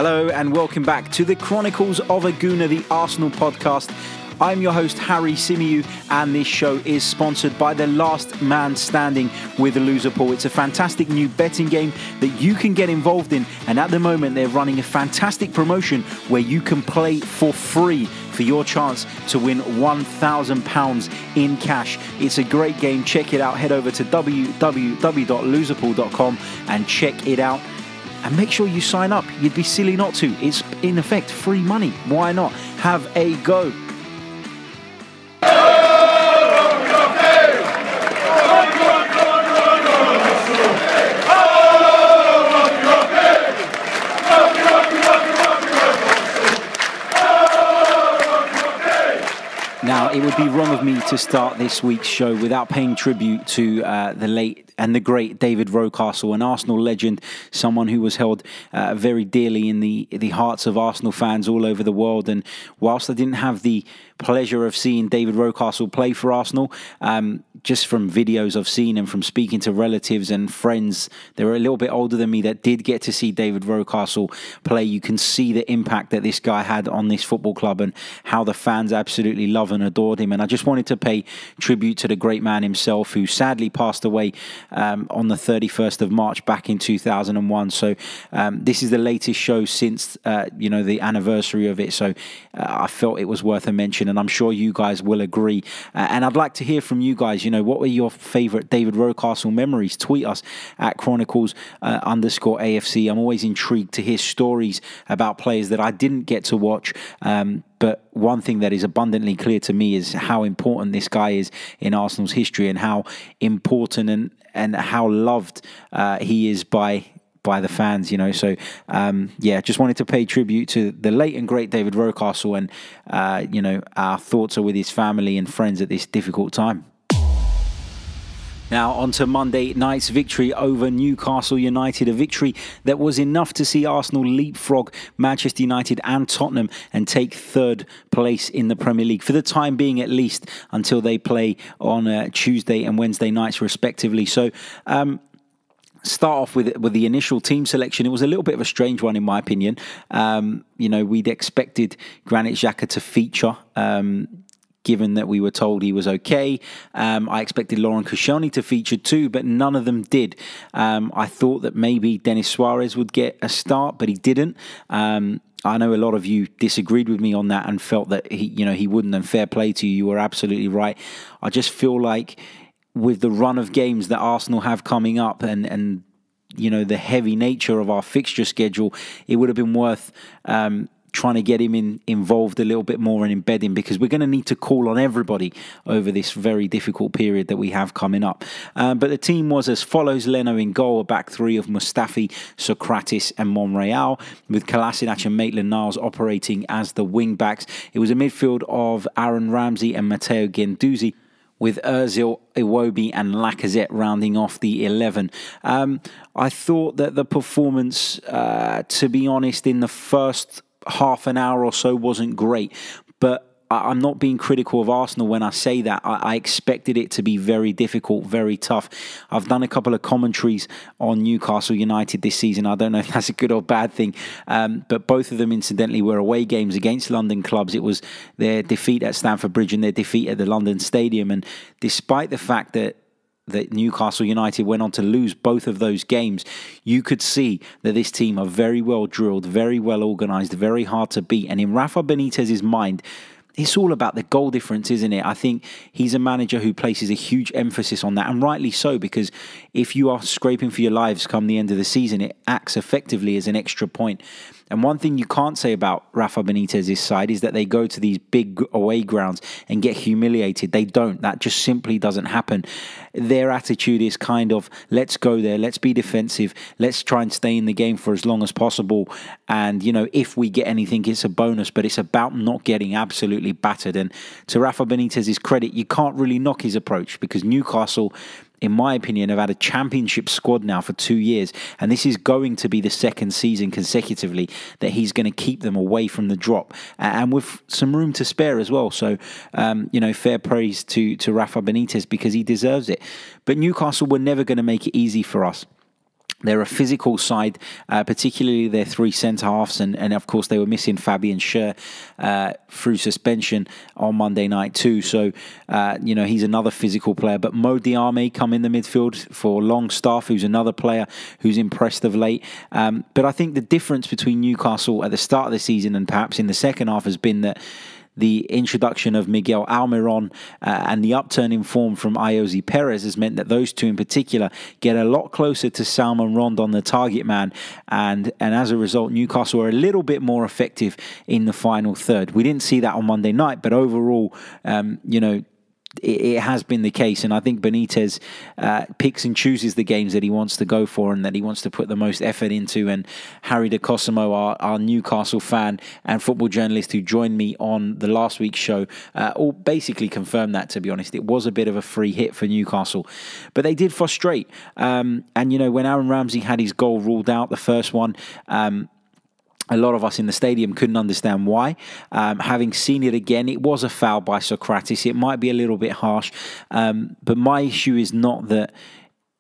Hello and welcome back to the Chronicles of a Gooner, the Arsenal podcast. I'm your host, Harry Symeou, and this show is sponsored by the Last Man Standing with the Loser Pool. It's a fantastic new betting game that you can get involved in, and at the moment they're running a fantastic promotion where you can play for free for your chance to win £1,000 in cash. It's a great game. Check it out. Head over to www.loserpool.com and check it out. And make sure you sign up. You'd be silly not to. It's, in effect, free money. Why not? Have a go. Now, it would be wrong of me to start this week's show without paying tribute to the late and the great David Rocastle, an Arsenal legend, someone who was held very dearly in the hearts of Arsenal fans all over the world. And whilst I didn't have the pleasure of seeing David Rocastle play for Arsenal, just from videos I've seen and from speaking to relatives and friends that were a little bit older than me that did get to see David Rocastle play, you can see the impact that this guy had on this football club and how the fans absolutely love and adored him. And I just wanted to pay tribute to the great man himself, who sadly passed away on the 31st of March back in 2001. So this is the latest show since the anniversary of it. So I felt it was worth a mention, and I'm sure you guys will agree. And I'd like to hear from you guys. What were your favourite David Rocastle memories? Tweet us at Chronicles_AFC. I'm always intrigued to hear stories about players that I didn't get to watch. But one thing that is abundantly clear to me is how important this guy is in Arsenal's history, and how important and how loved he is by the fans, So, just wanted to pay tribute to the late and great David Rocastle, and, our thoughts are with his family and friends at this difficult time. Now, on to Monday night's victory over Newcastle United, a victory that was enough to see Arsenal leapfrog Manchester United and Tottenham and take third place in the Premier League, for the time being at least, until they play on Tuesday and Wednesday nights respectively. So, start off with the initial team selection. It was a little bit of a strange one, in my opinion. We'd expected Granit Xhaka to feature, given that we were told he was okay. I expected Laurent Koscielny to feature too, but none of them did. I thought that maybe Denis Suarez would get a start, but he didn't. I know a lot of you disagreed with me on that and felt that he wouldn't, and fair play to you. You were absolutely right. I just feel like with the run of games that Arsenal have coming up and the heavy nature of our fixture schedule, it would have been worth trying to get him involved a little bit more and embed him, because we're going to need to call on everybody over this very difficult period that we have coming up. But the team was as follows: Leno in goal, a back three of Mustafi, Sokratis and Monreal, with Kolasinac and Maitland-Niles operating as the wing-backs. It was a midfield of Aaron Ramsey and Matteo Guendouzi, with Ozil, Iwobi and Lacazette rounding off the 11. I thought that the performance, to be honest, in the first half an hour or so wasn't great, but I'm not being critical of Arsenal when I say that. I expected it to be very difficult, very tough. I've done a couple of commentaries on Newcastle United this season. I don't know if that's a good or bad thing, but both of them, incidentally, were away games against London clubs. It was their defeat at Stamford Bridge and their defeat at the London Stadium. And despite the fact that Newcastle United went on to lose both of those games, you could see that this team are very well drilled, very well organised, very hard to beat. And in Rafa Benitez's mind, it's all about the goal difference, isn't it? I think he's a manager who places a huge emphasis on that, and rightly so, because if you are scraping for your lives come the end of the season, it acts effectively as an extra point. And one thing you can't say about Rafa Benitez's side is that they go to these big away grounds and get humiliated. They don't. That just simply doesn't happen. Their attitude is kind of, let's go there, let's be defensive, let's try and stay in the game for as long as possible. And, if we get anything, it's a bonus, but it's about not getting absolutely battered. And to Rafa Benitez's credit, you can't really knock his approach, because Newcastle, in my opinion, have had a championship squad now for 2 years, and this is going to be the second season consecutively that he's going to keep them away from the drop, and with some room to spare as well. So, fair praise to Rafa Benitez, because he deserves it. But Newcastle were never going to make it easy for us. They're a physical side, particularly their three centre-halves, and of course they were missing Fabian Schär through suspension on Monday night too. So, he's another physical player. But Mo Diame come in the midfield for Longstaff, who's another player who's impressed of late. But I think the difference between Newcastle at the start of the season and perhaps in the second half has been that the introduction of Miguel Almiron and the upturn in form from Ayoze Perez has meant that those two in particular get a lot closer to Salman Rondon, the target man, and as a result, Newcastle are a little bit more effective in the final third. We didn't see that on Monday night, but overall, it has been the case, and I think Benitez picks and chooses the games that he wants to go for and that he wants to put the most effort into. And Harry Symeou, our Newcastle fan and football journalist who joined me on the last week's show, all basically confirmed that, to be honest. It was a bit of a free hit for Newcastle, but they did frustrate. And, when Aaron Ramsey had his goal ruled out, the first one, a lot of us in the stadium couldn't understand why. Having seen it again, it was a foul by Socrates. It might be a little bit harsh, but my issue is not that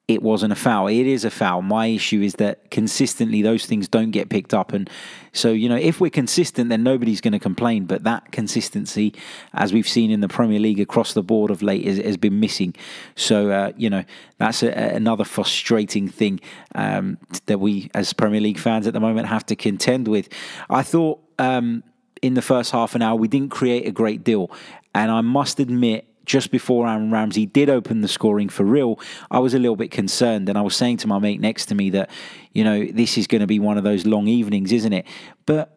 it wasn't a foul. It is a foul. My issue is that consistently those things don't get picked up. And so, if we're consistent, then nobody's going to complain. But that consistency, as we've seen in the Premier League across the board of late, has been missing. So, that's another frustrating thing that we, as Premier League fans at the moment, have to contend with. I thought in the first half an hour, we didn't create a great deal. And I must admit, just before Aaron Ramsey did open the scoring for real, I was a little bit concerned. And I was saying to my mate next to me that, this is going to be one of those long evenings, isn't it? But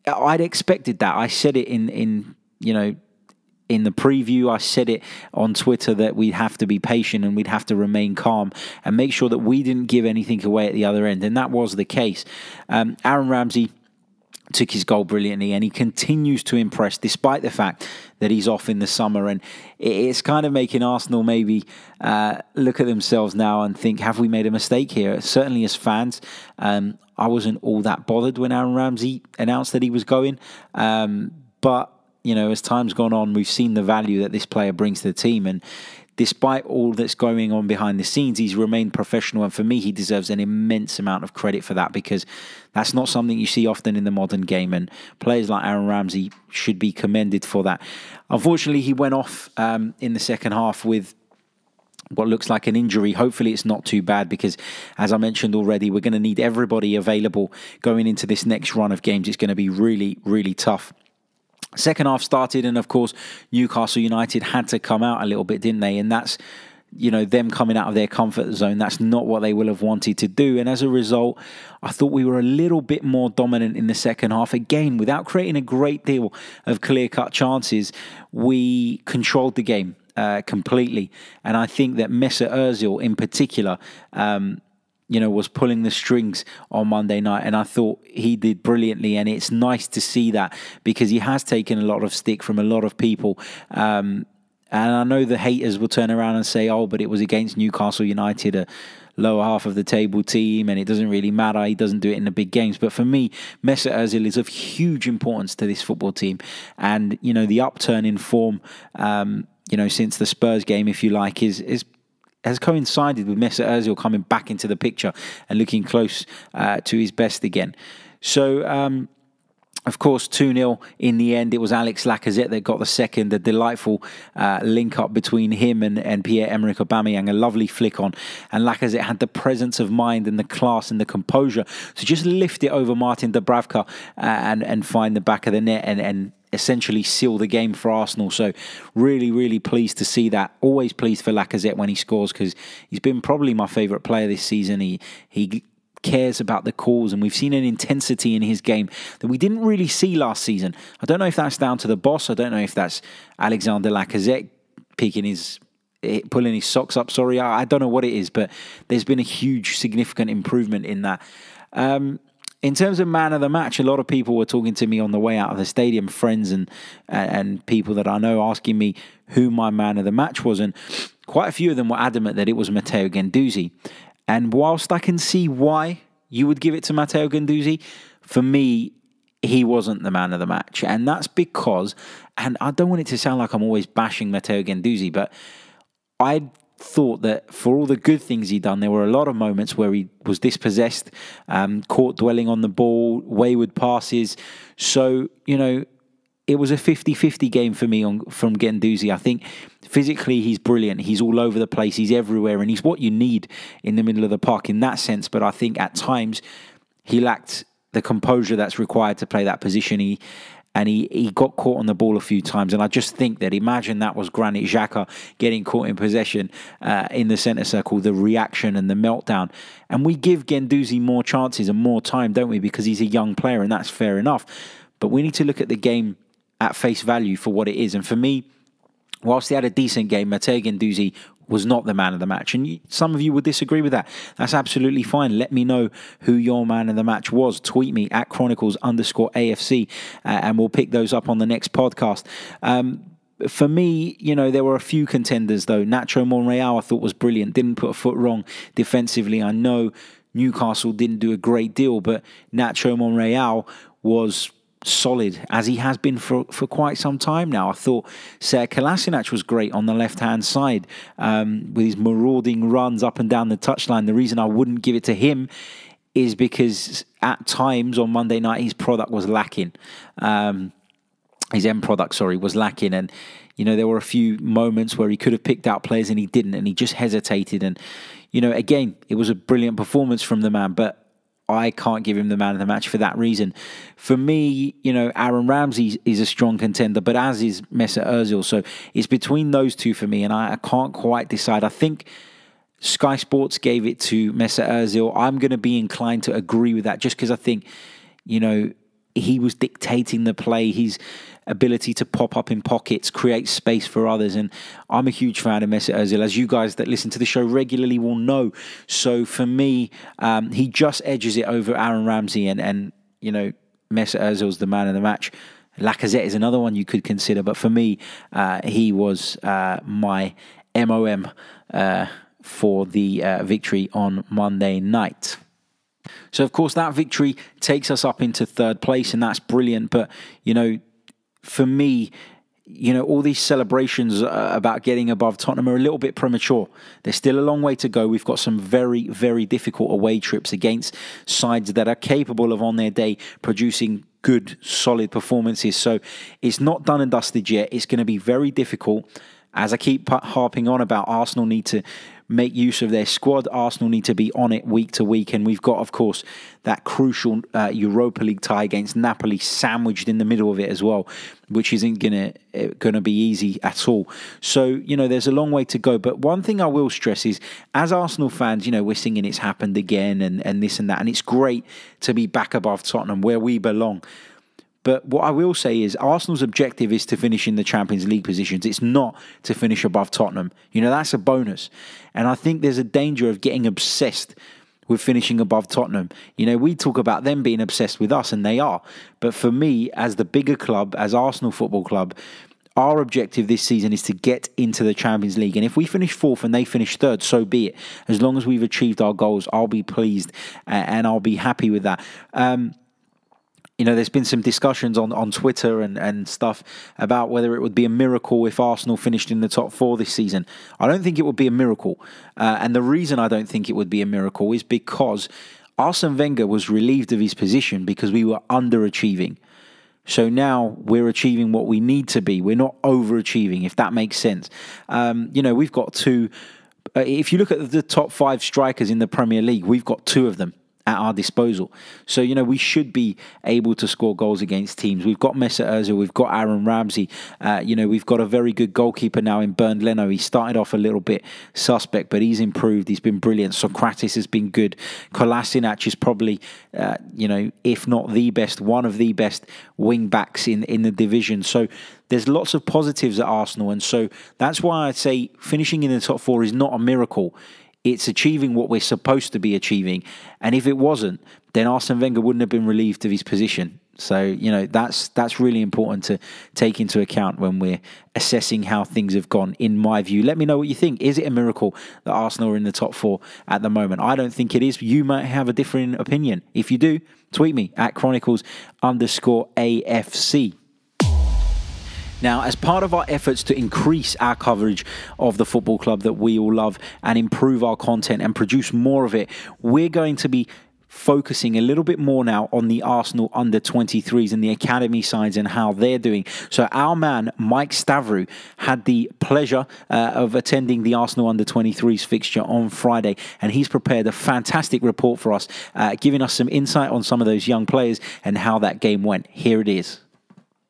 I'd expected that. I said it in the preview. I said it on Twitter that we'd have to be patient and we'd have to remain calm and make sure that we didn't give anything away at the other end. And that was the case. Aaron Ramsey took his goal brilliantly, and he continues to impress despite the fact that he's off in the summer. And it's kind of making Arsenal maybe look at themselves now and think, have we made a mistake here? Certainly as fans, I wasn't all that bothered when Aaron Ramsey announced that he was going. But, as time's gone on, we've seen the value that this player brings to the team. And despite all that's going on behind the scenes, he's remained professional. And for me, he deserves an immense amount of credit for that, because that's not something you see often in the modern game. And players like Aaron Ramsey should be commended for that. Unfortunately, he went off in the second half with what looks like an injury. Hopefully it's not too bad, because as I mentioned already, we're going to need everybody available going into this next run of games. It's going to be really, really tough. Second half started, and of course, Newcastle United had to come out a little bit, didn't they? And that's, them coming out of their comfort zone. That's not what they will have wanted to do. And as a result, I thought we were a little bit more dominant in the second half. Again, without creating a great deal of clear-cut chances, we controlled the game completely. And I think that Mesut Ozil in particular, was pulling the strings on Monday night, and I thought he did brilliantly. And it's nice to see that, because he has taken a lot of stick from a lot of people. And I know the haters will turn around and say, oh, but it was against Newcastle United, a lower half of the table team, and it doesn't really matter. He doesn't do it in the big games. But for me, Mesut Ozil is of huge importance to this football team. And, the upturn in form, since the Spurs game, if you like, has coincided with Mesut Ozil coming back into the picture and looking close to his best again. So, of course, 2-0 in the end. It was Alex Lacazette that got the second. A delightful link-up between him and Pierre-Emerick Aubameyang. A lovely flick on. And Lacazette had the presence of mind and the class and the composure to just lift it over Martin Dubravka and find the back of the net and essentially seal the game for Arsenal. So really, really pleased to see that. Always pleased for Lacazette when he scores, because he's been probably my favourite player this season. He cares about the calls, and we've seen an intensity in his game that we didn't really see last season. I don't know if that's down to the boss. I don't know if that's Alexander Lacazette pulling his socks up. Sorry, I don't know what it is, but there's been a huge, significant improvement in that. In terms of man of the match, a lot of people were talking to me on the way out of the stadium, friends and people that I know, asking me who my man of the match was. And quite a few of them were adamant that it was Matteo Guendouzi. And whilst I can see why you would give it to Matteo Guendouzi, for me, he wasn't the man of the match. And that's because, and I don't want it to sound like I'm always bashing Matteo Guendouzi, but I thought that for all the good things he'd done, there were a lot of moments where he was dispossessed, caught dwelling on the ball, wayward passes. So, it was a 50-50 game for me from Guendouzi. I think physically he's brilliant. He's all over the place. He's everywhere. And he's what you need in the middle of the park in that sense. But I think at times he lacked the composure that's required to play that position. He got caught on the ball a few times. And I just think that, imagine that was Granit Xhaka getting caught in possession in the centre circle, the reaction and the meltdown. And we give Guendouzi more chances and more time, don't we? Because he's a young player, and that's fair enough. But we need to look at the game at face value for what it is. And for me, whilst he had a decent game, Matteo Guendouzi was not the man of the match. And some of you would disagree with that. That's absolutely fine. Let me know who your man of the match was. Tweet me at Chronicles_AFC, and we'll pick those up on the next podcast. For me, there were a few contenders, though. Nacho Monreal, I thought, was brilliant. Didn't put a foot wrong defensively. I know Newcastle didn't do a great deal, but Nacho Monreal was solid, as he has been for quite some time now. I thought Sead Kolasinac was great on the left-hand side with his marauding runs up and down the touchline. The reason I wouldn't give it to him is because at times on Monday night his product was lacking. His end product, was lacking. And, there were a few moments where he could have picked out players and he didn't, and he just hesitated. And, again, it was a brilliant performance from the man, but I can't give him the man of the match for that reason. For me, Aaron Ramsey is a strong contender, but as is Mesut Ozil. So it's between those two for me, and I can't quite decide. I think Sky Sports gave it to Mesut Ozil. I'm going to be inclined to agree with that, just because I think, he was dictating the play. His ability to pop up in pockets, create space for others. And I'm a huge fan of Mesut Ozil, as you guys that listen to the show regularly will know. So for me, he just edges it over Aaron Ramsey, and Mesut Ozil's the man of the match. Lacazette is another one you could consider, but for me, he was my MOM for the victory on Monday night. So, of course, that victory takes us up into third place, and that's brilliant. But, for me, all these celebrations about getting above Tottenham are a little bit premature. There's still a long way to go. We've got some very, very difficult away trips against sides that are capable of, on their day, producing good, solid performances. So it's not done and dusted yet. It's going to be very difficult. As I keep harping on about, Arsenal need to make use of their squad. Arsenal need to be on it week to week. And we've got, of course, that crucial Europa League tie against Napoli sandwiched in the middle of it as well, which isn't gonna be easy at all. So, there's a long way to go. But one thing I will stress is, as Arsenal fans, we're singing It's Happened Again and this and that. And it's great to be back above Tottenham, where we belong. But what I will say is Arsenal's objective is to finish in the Champions League positions. It's not to finish above Tottenham. That's a bonus. And I think there's a danger of getting obsessed with finishing above Tottenham. We talk about them being obsessed with us, and they are. But for me, as the bigger club, as Arsenal Football Club, our objective this season is to get into the Champions League. And if we finish fourth and they finish third, so be it. As long as we've achieved our goals, I'll be pleased and I'll be happy with that. There's been some discussions on Twitter and stuff about whether it would be a miracle if Arsenal finished in the top four this season. I don't think it would be a miracle. And the reason I don't think it would be a miracle is because Arsene Wenger was relieved of his position because we were underachieving. So now we're achieving what we need to be. We're not overachieving, if that makes sense. We've got two. If you look at the top 5 strikers in the Premier League, we've got 2 of them at our disposal. So, we should be able to score goals against teams. We've got Mesut Ozil, we've got Aaron Ramsey, we've got a very good goalkeeper now in Bernd Leno. He started off a little bit suspect, but he's improved. He's been brilliant. Sokratis has been good. Kolasinac is probably, if not the best, one of the best wing backs in the division. So there's lots of positives at Arsenal. And so that's why I say finishing in the top 4 is not a miracle. It's achieving what we're supposed to be achieving. And if it wasn't, then Arsene Wenger wouldn't have been relieved of his position. So, that's really important to take into account when we're assessing how things have gone, in my view. Let me know what you think. Is it a miracle that Arsenal are in the top 4 at the moment? I don't think it is. You might have a different opinion. If you do, tweet me at Chronicles_AFC. Now, as part of our efforts to increase our coverage of the football club that we all love and improve our content and produce more of it, we're going to be focusing a little bit more now on the Arsenal under-23s and the academy sides and how they're doing. So our man, Mike Stavrou, had the pleasure of attending the Arsenal under-23s fixture on Friday, and he's prepared a fantastic report for us, giving us some insight on some of those young players and how that game went. Here it is.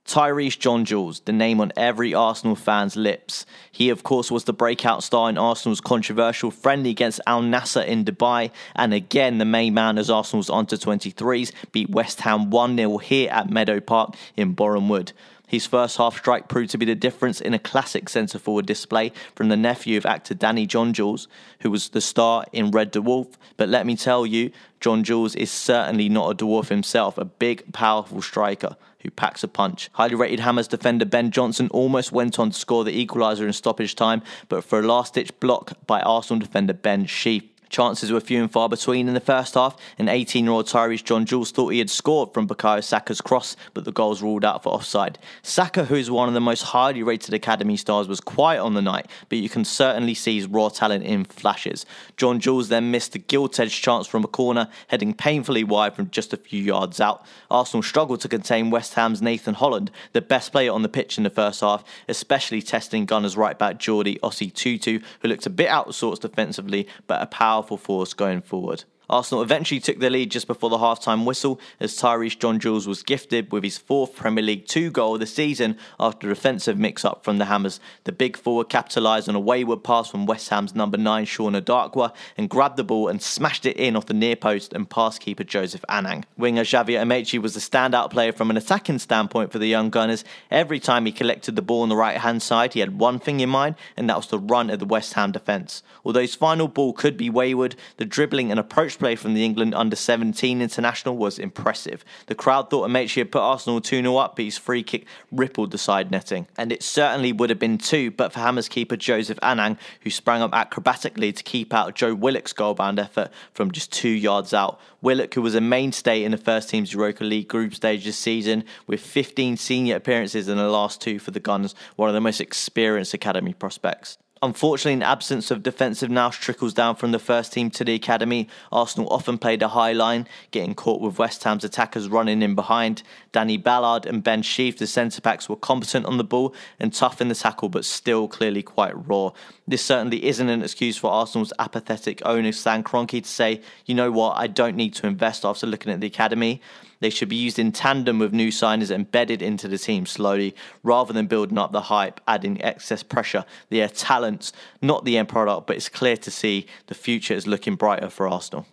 Tyrese John-Jules, the name on every Arsenal fan's lips. He, of course, was the breakout star in Arsenal's controversial friendly against Al Nassr in Dubai. And again, the main man as Arsenal's under-23s beat West Ham 1-0 here at Meadow Park in Boreham Wood. His first half strike proved to be the difference in a classic centre-forward display from the nephew of actor Danny John-Jules, who was the star in Red Dwarf. But let me tell you, John-Jules is certainly not a dwarf himself, a big, powerful striker who packs a punch. Highly rated Hammers defender Ben Johnson almost went on to score the equaliser in stoppage time, but for a last-ditch block by Arsenal defender Ben Sheaf. Chances were few and far between in the first half, and 18-year-old Tyrese John-Jules thought he had scored from Bukayo Saka's cross, but the goal was ruled out for offside. Saka, who is one of the most highly rated academy stars, was quiet on the night, but you can certainly see his raw talent in flashes. John-Jules then missed a gilt-edged chance from a corner, heading painfully wide from just a few yards out. Arsenal struggled to contain West Ham's Nathan Holland, the best player on the pitch in the first half, especially testing Gunners right-back Geordie Ossie Tutu, who looked a bit out of sorts defensively, but a powerful force going forward. Arsenal eventually took the lead just before the half-time whistle as Tyrese John-Jules was gifted with his fourth Premier League 2 goal of the season after a defensive mix-up from the Hammers. The big forward capitalised on a wayward pass from West Ham's number 9 Shauna Darkwa and grabbed the ball and smashed it in off the near post and past keeper Joseph Anang. Winger Javier Amechi was the standout player from an attacking standpoint for the young Gunners. Every time he collected the ball on the right-hand side, he had one thing in mind, and that was to run at the West Ham defence. Although his final ball could be wayward, the dribbling and approach play from the England under-17 international was impressive. The crowd thought Amechi had put Arsenal 2-0 up, but his free kick rippled the side netting. And it certainly would have been 2, but for Hammers keeper Joseph Anang, who sprang up acrobatically to keep out Joe Willock's goal-bound effort from just 2 yards out. Willock, who was a mainstay in the first team's Europa League group stage this season, with 15 senior appearances in the last 2 for the Gunners, one of the most experienced academy prospects. Unfortunately, an absence of defensive nous trickles down from the first team to the academy. Arsenal often played a high line, getting caught with West Ham's attackers running in behind. Danny Ballard and Ben Sheaf, the centre-backs, were competent on the ball and tough in the tackle, but still clearly quite raw. This certainly isn't an excuse for Arsenal's apathetic owner Stan Kroenke to say, you know what, I don't need to invest after looking at the academy. They should be used in tandem with new signers embedded into the team slowly, rather than building up the hype, adding excess pressure. They are talents, not the end product, but it's clear to see the future is looking brighter for Arsenal.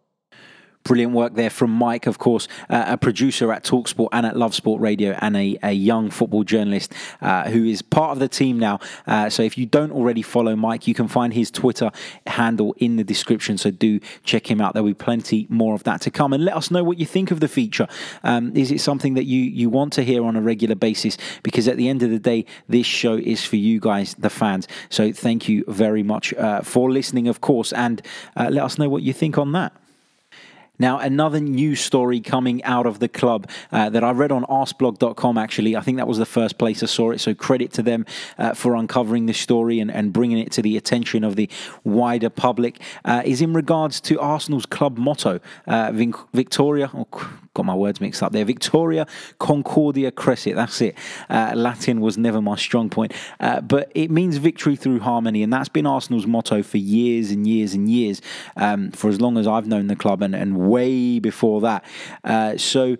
Brilliant work there from Mike, of course, a producer at TalkSport and at Love Sport Radio, and a young football journalist who is part of the team now. So if you don't already follow Mike, you can find his Twitter handle in the description. So do check him out. There'll be plenty more of that to come. And let us know what you think of the feature. Is it something that you want to hear on a regular basis? Because at the end of the day, this show is for you guys, the fans. So thank you very much for listening, of course. And let us know what you think on that. Now, another news story coming out of the club that I read on arsblog.com, actually. I think that was the first place I saw it, so credit to them for uncovering this story and bringing it to the attention of the wider public, is in regards to Arsenal's club motto, Victoria... got my words mixed up there. Victoria Concordia Crescit. That's it. Latin was never my strong point. But it means victory through harmony. And that's been Arsenal's motto for years and years and years. For as long as I've known the club and way before that. So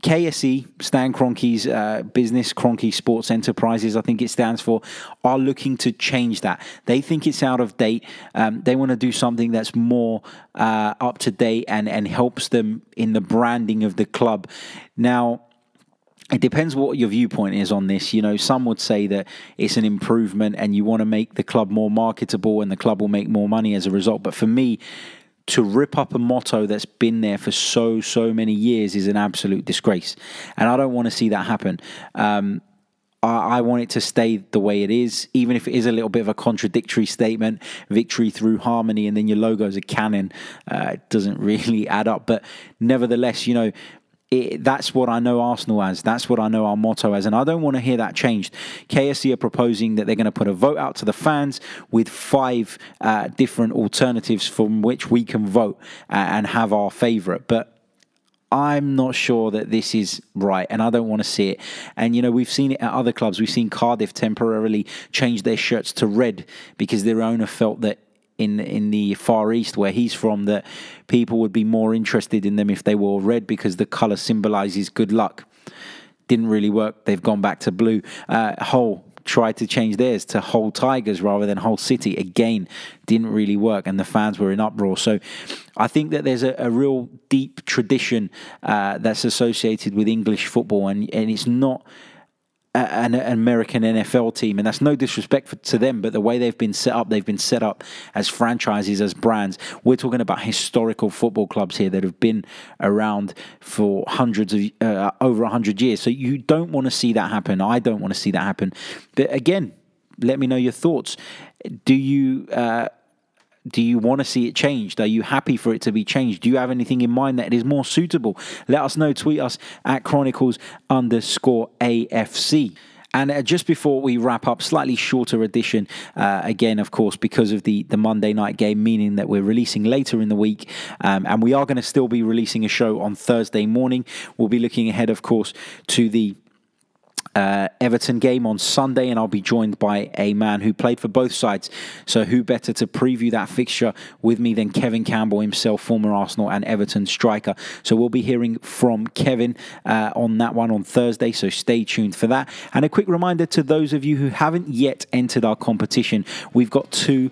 KSE, Stan Kroenke's business, Kroenke Sports Enterprises, I think it stands for, are looking to change that. They think it's out of date. They want to do something that's more up to date and helps them in the branding of the club. Now, it depends what your viewpoint is on this. You know, some would say that it's an improvement and you want to make the club more marketable and the club will make more money as a result. But for me, to rip up a motto that's been there for so many years is an absolute disgrace. And I don't want to see that happen. I want it to stay the way it is, even if it is a little bit of a contradictory statement, victory through harmony, and then your logo's a cannon. It doesn't really add up. But nevertheless, you know, that's what I know Arsenal as. That's what I know our motto as. And I don't want to hear that changed. KSC are proposing that they're going to put a vote out to the fans with 5 different alternatives from which we can vote and have our favourite. But I'm not sure that this is right, and I don't want to see it. And, you know, we've seen it at other clubs. We've seen Cardiff temporarily change their shirts to red because their owner felt that in the Far East, where he's from, that people would be more interested in them if they wore red because the colour symbolises good luck. Didn't really work. They've gone back to blue. Hull tried to change theirs to Hull Tigers rather than Hull City. Again, didn't really work, and the fans were in uproar. So I think that there's a real deep tradition that's associated with English football, and it's not an American NFL team, and that's no disrespect to them, but the way they've been set up as franchises, as brands. We're talking about historical football clubs here that have been around for hundreds of over 100 years. So you don't want to see that happen. I don't want to see that happen. But again, let me know your thoughts. Do you want to see it changed? Are you happy for it to be changed? Do you have anything in mind that is more suitable? Let us know. Tweet us at Chronicles_AFC. And just before we wrap up, slightly shorter edition, again, of course, because of the Monday night game, meaning that we're releasing later in the week. And we are going to still be releasing a show on Thursday morning. We'll be looking ahead, of course, to the Everton game on Sunday, and I'll be joined by a man who played for both sides. So who better to preview that fixture with me than Kevin Campbell himself, former Arsenal and Everton striker. So we'll be hearing from Kevin on that one on Thursday, so stay tuned for that. And a quick reminder to those of you who haven't yet entered our competition, we've got 2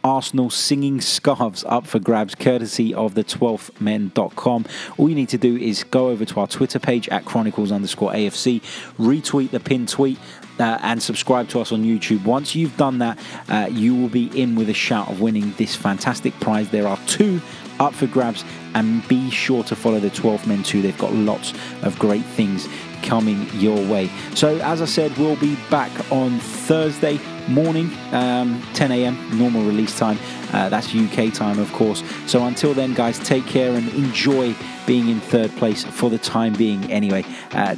Arsenal singing scarves up for grabs, courtesy of the 12men.com. All you need to do is go over to our Twitter page at Chronicles_AFC, retweet the pinned tweet, and subscribe to us on YouTube. Once you've done that, you will be in with a shout of winning this fantastic prize. There are 2 up for grabs, and be sure to follow the 12 Men too. They've got lots of great things coming your way. So as I said, we'll be back on Thursday morning, 10 a.m. normal release time. That's UK time, of course. So until then, guys, take care and enjoy being in third place for the time being anyway.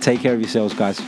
Take care of yourselves, guys.